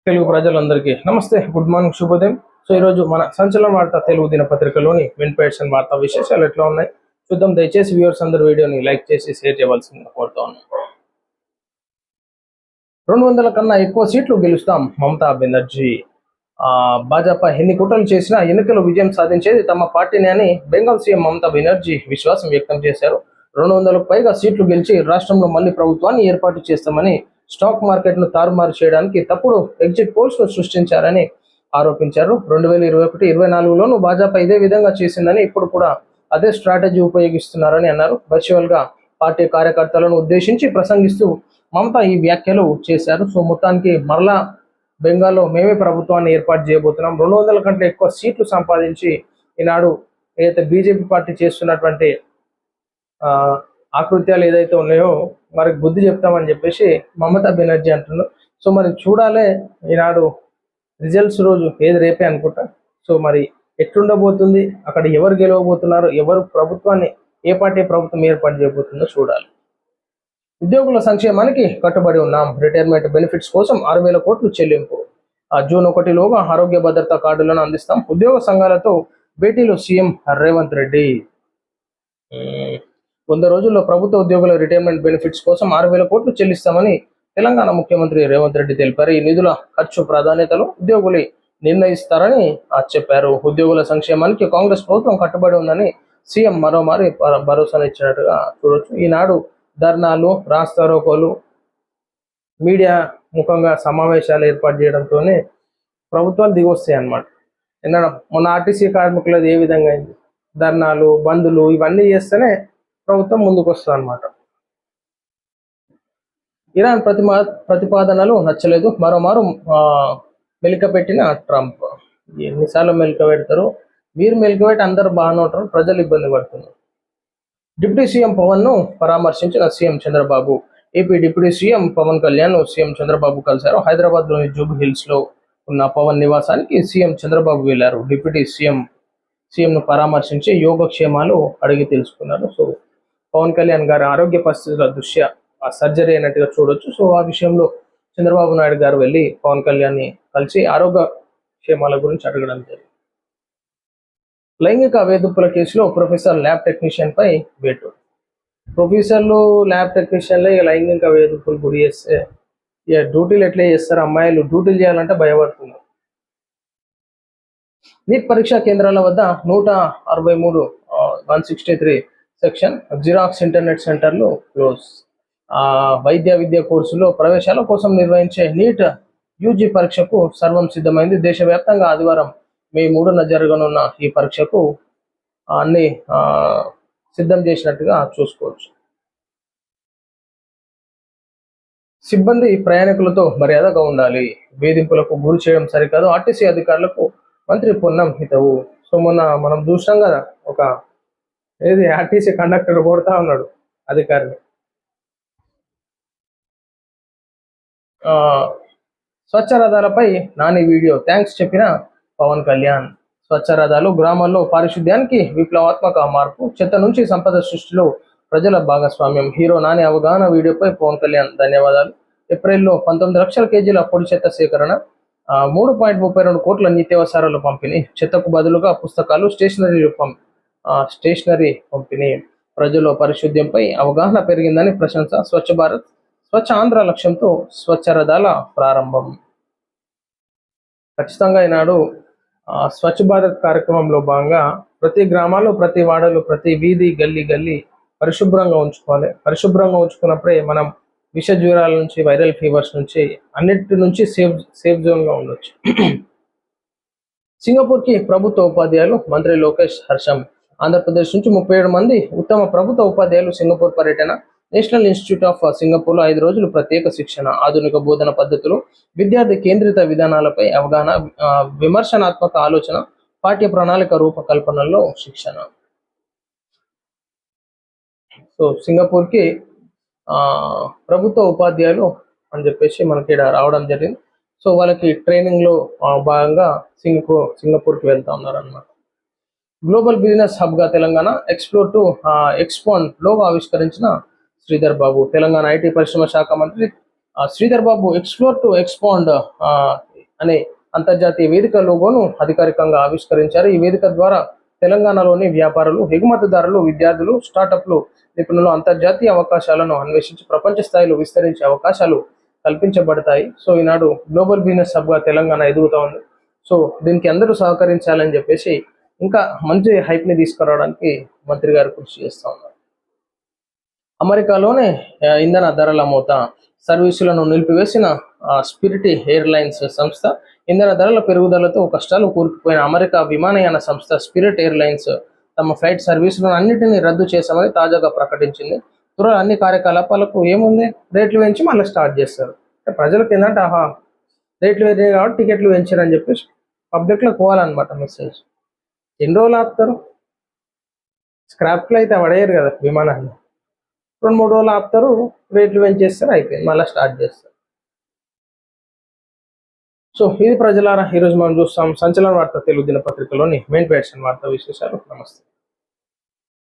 తెలుగు ప్రజలందరికీ నమస్తే, good morning, శుభోదయం. సో ఈరోజు మన సంచలన వార్త తెలుగు దినపత్రికలోని విన్పేట్స్ వార్తా విశేషాలు ఎట్లా ఉన్నాయి చూద్దాం. దయచేసి వ్యూవర్స్ అందరూ వీడియోని లైక్ చేసి షేర్ చేయవలసిందిగా కోరుతా ఉన్నాం. 200 కన్నా ఎక్కువ సీట్లు గెలుస్తాం మమతా బెనర్జీ. భాజపా ఎన్ని కుట్రలు చేసినా ఎన్నికలు విజయం సాధించేది తమ పార్టీని అని బెంగాల్ సీఎం మమతా బెనర్జీ విశ్వాసం వ్యక్తం చేశారు. 200కు పైగా సీట్లు గెలిచి రాష్ట్రంలో మళ్లీ ప్రభుత్వాన్ని ఏర్పాటు చేస్తామని, స్టాక్ మార్కెట్ ను తారుమారు చేయడానికి తప్పుడు ఎగ్జిట్ పోల్స్ ను సృష్టించారని ఆరోపించారు. 2021-24లోనూ భాజపా ఇదే విధంగా చేసిందని, ఇప్పుడు కూడా అదే స్ట్రాటజీ ఉపయోగిస్తున్నారని అన్నారు. వర్చువల్ గా పార్టీ కార్యకర్తలను ఉద్దేశించి ప్రసంగిస్తూ మమతా ఈ వ్యాఖ్యలు చేశారు. సో మొత్తానికి మరలా బెంగాల్లో మేమే ప్రభుత్వాన్ని ఏర్పాటు చేయబోతున్నాం, 200 కంటే ఎక్కువ సీట్లు సంపాదించి ఈనాడు ఏదైతే బీజేపీ పార్టీ చేస్తున్నటువంటి ఆకృత్యాలు ఏదైతే ఉన్నాయో వారికి బుద్ధి చెప్తామని చెప్పేసి మమతా బెనర్జీ అంటున్నారు. సో మరి చూడాలి ఈనాడు రిజల్ట్స్ రోజు, ఏది రేపే అనుకుంటా. సో మరి ఎట్లుండబోతుంది, అక్కడ ఎవరు గెలవబోతున్నారు, ఎవరు ప్రభుత్వాన్ని, ఏ పార్టీ ప్రభుత్వం ఏర్పాటు చేయబోతుందో చూడాలి. ఉద్యోగుల సంక్షేమానికి కట్టుబడి ఉన్నాం, రిటైర్మెంట్ బెనిఫిట్స్ కోసం 6,000 కోట్లు చెల్లింపు. జూన్ 1లోగా ఆరోగ్య భద్రతా కార్డులను అందిస్తాం, ఉద్యోగ సంఘాలతో భేటీలో సీఎం రేవంత్ రెడ్డి. 100 రోజుల్లో ప్రభుత్వ ఉద్యోగుల రిటైర్మెంట్ బెనిఫిట్స్ కోసం 6,000 కోట్లు చెల్లిస్తామని తెలంగాణ ముఖ్యమంత్రి రేవంత్ రెడ్డి తెలిపారు. ఈ నిధుల ఖర్చు ప్రాధాన్యతలు ఉద్యోగులు నిర్ణయిస్తారని చెప్పారు. ఉద్యోగుల సంక్షేమానికి కాంగ్రెస్ ప్రభుత్వం కట్టుబడి ఉందని సీఎం మరోమారి భరోసానిచ్చినట్టుగా చూడొచ్చు. ఈనాడు ధర్నాలు, రాస్తారోకోలు, మీడియా ముఖంగా సమావేశాలు ఏర్పాటు చేయడంతోనే ప్రభుత్వాలు దిగొస్తాయి అన్నమాట. మొన్న ఆర్టీసీ కార్మికులది ఏ విధంగా అయింది, ధర్నాలు, బంధులు ఇవన్నీ చేస్తేనే ప్రభుత్వం ముందుకు వస్తుంది అన్నమాట. ఇరాన్ ప్రతిపాదనలు నచ్చలేదు, మరోమారు మెలిక పెట్టిన ట్రంప్. ఎన్నిసార్లు మెలిక పెడతారు, మీరు మెలిక పెట్టి అందరూ బాగానే ఉంటారు, ప్రజలు ఇబ్బంది పడుతున్నారు. డిప్యూటీ సీఎం పవన్ ను పరామర్శించిన CM Chandrababu. AP deputy CM Pawan Kalyan CM Chandrababu కలిశారు. హైదరాబాద్ లోని జూబ్ హిల్స్ లో ఉన్న పవన్ నివాసానికి సీఎం చంద్రబాబు వెళ్లారు. డిప్యూటీ సీఎం ను పరామర్శించి యోగక్షేమాలు అడిగి తెలుసుకున్నారు. సో పవన్ కళ్యాణ్ గారి ఆరోగ్య పరిస్థితుల దృష్ట్యా సర్జరీ అయినట్టుగా చూడొచ్చు. సో ఆ విషయంలో చంద్రబాబు నాయుడు గారు వెళ్ళి పవన్ కళ్యాణ్ ని కలిసి ఆరోగ్య క్షేమాల గురించి అడగడం జరిగింది. లైంగిక వేధింపుల కేసులో ప్రొఫెసర్ ల్యాబ్ టెక్నీషియన్ పై వేటు. ప్రొఫెసర్లు, ల్యాబ్ టెక్నీషియన్లే లైంగిక వేధింపులు గురి చేస్తే ఇక డ్యూటీలు ఎట్లా చేస్తారు, అమ్మాయిలు డ్యూటీలు చేయాలంటే భయపడుతున్నారు. నీట్ పరీక్షా కేంద్రాల వద్ద 163 163 సెక్షన్ జిరాక్స్ ఇంటర్నెట్ సెంటర్లు క్లోజ్. వైద్య విద్య కోర్సులో ప్రవేశాల కోసం నిర్వహించే నీట్ యూజీ పరీక్షకు సర్వం సిద్ధమైంది. దేశవ్యాప్తంగా ఆదివారం మే 3న జరగనున్న ఈ పరీక్షకు అన్ని సిద్ధం చేసినట్టుగా చూసుకోవచ్చు. సిబ్బంది ప్రయాణికులతో మర్యాదగా ఉండాలి, వేధింపులకు గురి చేయడం సరికాదు, ఆర్టీసీ అధికారులకు మంత్రి పొన్నం హితవు. సో మొన్న మనం చూసాం కదా, ఒక ఆర్టీసీ కండక్టర్ కొడతా ఉన్నాడు అధికారిని. స్వచ్ఛ రథాలపై నాని వీడియో, థ్యాంక్స్ చెప్పిన పవన్ కళ్యాణ్. స్వచ్ఛ రథాలు గ్రామాల్లో పారిశుద్ధ్యానికి విప్లవాత్మక మార్పు, చెత్త నుంచి సంపద సృష్టిలో ప్రజల భాగస్వామ్యం. హీరో నాని అవగాహన వీడియోపై పవన్ కళ్యాణ్ ధన్యవాదాలు. ఏప్రిల్లో 19 లక్షల కేజీల పొడి చెత్త సేకరణ, 3.32 కోట్ల నిత్యావసరాల పంపిణీ, చెత్తకు బదులుగా పుస్తకాలు, స్టేషనరీ పంపిణీ. ప్రజల్లో పారిశుద్ధ్యంపై అవగాహన పెరిగిందని ప్రశంస. స్వచ్ఛ భారత్ స్వచ్ఛ ఆంధ్ర లక్ష్యంతో స్వచ్ఛ రథాల ప్రారంభం. ఖచ్చితంగా ఈనాడు స్వచ్ఛ భారత్ కార్యక్రమంలో భాగంగా ప్రతి గ్రామాల్లో, ప్రతి వాడలు, ప్రతి వీధి, గల్లీ పరిశుభ్రంగా ఉంచుకోవాలి. పరిశుభ్రంగా ఉంచుకున్నప్పుడే మనం విష జ్వరాల నుంచి, వైరల్ ఫీవర్స్ నుంచి, అన్నిటి నుంచి సేఫ్ జోన్గా ఉండొచ్చు. సింగపూర్కి ప్రభుత్వ ఉపాధ్యాయులు మంత్రి లోకేష్ హర్షం. ఆంధ్రప్రదేశ్ నుంచి 37 మంది ఉత్తమ ప్రభుత్వ ఉపాధ్యాయులు సింగపూర్ పర్యటన. నేషనల్ ఇన్స్టిట్యూట్ ఆఫ్ సింగపూర్లో 5 రోజులు ప్రత్యేక శిక్షణ. ఆధునిక బోధన పద్ధతులు, విద్యార్థి కేంద్రిత విధానాలపై అవగాహన, విమర్శనాత్మక ఆలోచన, పాఠ్య ప్రణాళిక రూపకల్పనలో శిక్షణ. సో సింగపూర్కి ప్రభుత్వ ఉపాధ్యాయులు అని చెప్పేసి మనకి రావడం జరిగింది. సో వాళ్ళకి ట్రైనింగ్ లో భాగంగా సింగపూర్కి వెళ్తా ఉన్నారు అన్నమాట. గ్లోబల్ బిజినెస్ హబ్ గా Telangana explore to expand logo ఆవిష్కరించిన శ్రీధర్ బాబు. తెలంగాణ ఐటీ పరిశ్రమ శాఖ మంత్రి Sridhar Babu explore to expand అనే అంతర్జాతీయ వేదిక లోగోను అధికారికంగా ఆవిష్కరించారు. ఈ వేదిక ద్వారా తెలంగాణలోని వ్యాపారులు, ఎగుమతిదారులు, విద్యార్థులు, స్టార్టప్లు, నిపుణులు అంతర్జాతీయ అవకాశాలను అన్వేషించి ప్రపంచ స్థాయిలో విస్తరించే అవకాశాలు కల్పించబడతాయి. సో ఈనాడు గ్లోబల్ బిజినెస్ హబ్గా తెలంగాణ ఎదుగుతూ ఉంది. సో దీనికి అందరూ సహకరించాలని చెప్పేసి ఇంకా మంచి హైప్ని తీసుకురావడానికి మంత్రి గారు కృషి చేస్తూ ఉన్నారు. అమెరికాలోనే ఇంధన ధరల మోత సర్వీసులను నిలిపివేసిన స్పిరిట్ ఎయిర్లైన్స్ సంస్థ ఇంధన ధరల పెరుగుదలతో కష్టాలు కూరుకుపోయిన అమెరికా విమానయాన సంస్థ స్పిరిట్ ఎయిర్లైన్స్ తమ ఫ్లైట్ సర్వీసులను అన్నిటినీ రద్దు చేశామని తాజాగా ప్రకటించింది. త్వరలో అన్ని కార్యకలాపాలకు ఏముంది, రేట్లు పెంచి మళ్ళీ స్టార్ట్ చేస్తారు. ప్రజలకు ఏంటంటే ఆహా రేట్లు పెరిగాయి కాబట్టి టికెట్లు పెంచారని చెప్పేసి పబ్లిక్లో పోవాలన్నమాట మెసేజ్. ఎన్ని రోజులు ఆపుతారు? స్క్రాప్లు అయితే పడేయరు కదా విమానాన్ని. 2-3 రోజులు ఆపుతారు, రేట్లు పెంచేస్తారు, అయిపోయింది, మళ్ళీ స్టార్ట్ చేస్తారు. సో ఇది ప్రజలారా ఈరోజు మనం చూస్తాం సంచలన వార్త తెలుగు దినపత్రికలోని మెయిన్ పేర్షన్ వార్తా విశేషాలు. నమస్తే.